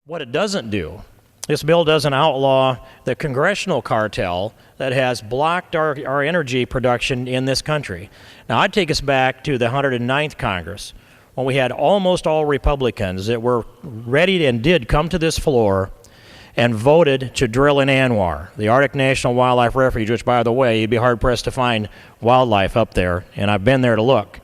What it doesn't do, this bill doesn't outlaw the Congressional Cartel that has blocked our energy production in this country. Now, I'd take us back to the 109th Congress, when we had almost all Republicans that were ready and did come to this floor and voted to drill in ANWR, the Arctic National Wildlife Refuge, which, by the way, you'd be hard-pressed to find wildlife up there, and I've been there to look.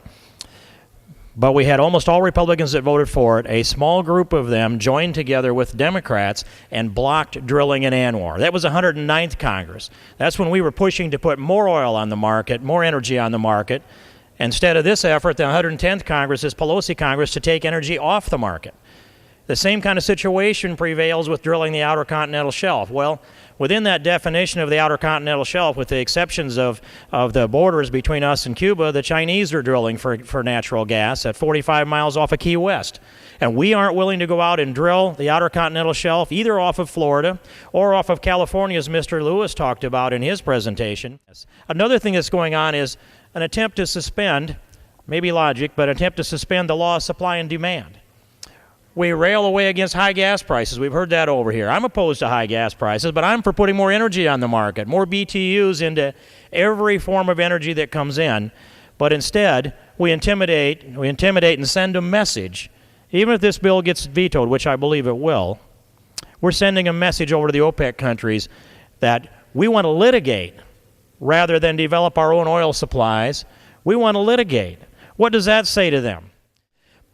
But we had almost all Republicans that voted for it. A small group of them joined together with Democrats and blocked drilling in ANWR. That was 109th Congress. That's when we were pushing to put more oil on the market, more energy on the market. Instead of this effort, the 110th Congress is Pelosi Congress to take energy off the market. The same kind of situation prevails with drilling the Outer Continental Shelf. Well, within that definition of the Outer Continental Shelf, with the exceptions of the borders between us and Cuba, the Chinese are drilling for natural gas at 45 miles off of Key West. And we aren't willing to go out and drill the Outer Continental Shelf either off of Florida or off of California, as Mr. Lewis talked about in his presentation. Another thing that's going on is an attempt to suspend, maybe logic, but attempt to suspend the law of supply and demand. We rail away against high gas prices. We've heard that over here. I'm opposed to high gas prices, but I'm for putting more energy on the market, more BTUs into every form of energy that comes in. But instead, we intimidate and send a message. Even if this bill gets vetoed, which I believe it will, we're sending a message over to the OPEC countries that we want to litigate rather than develop our own oil supplies. We want to litigate. What does that say to them?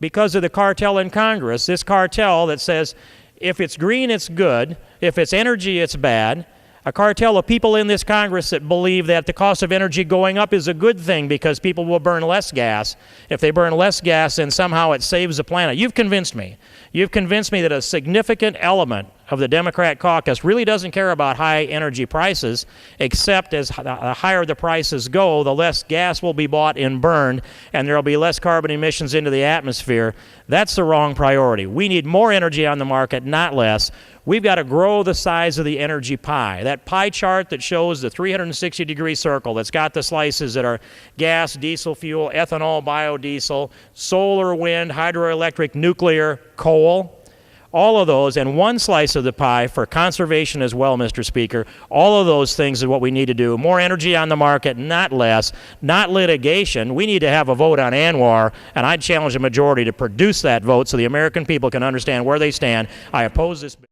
Because of the cartel in Congress, this cartel that says if it's green, it's good, if it's energy, it's bad, a cartel of people in this Congress that believe that the cost of energy going up is a good thing because people will burn less gas. If they burn less gas, then somehow it saves the planet. You've convinced me. You've convinced me that a significant element of the Democrat caucus really doesn't care about high energy prices, except as the higher the prices go, the less gas will be bought and burned, and there will be less carbon emissions into the atmosphere. That's the wrong priority. We need more energy on the market, not less. We've got to grow the size of the energy pie. That pie chart that shows the 360-degree circle that's got the slices that are gas, diesel fuel, ethanol, biodiesel, solar, wind, hydroelectric, nuclear, coal, all of those, and one slice of the pie for conservation as well, Mr. Speaker. All of those things is what we need to do. More energy on the market, not less, not litigation. We need to have a vote on ANWR, and I'd challenge the majority to produce that vote so the American people can understand where they stand. I oppose this bill.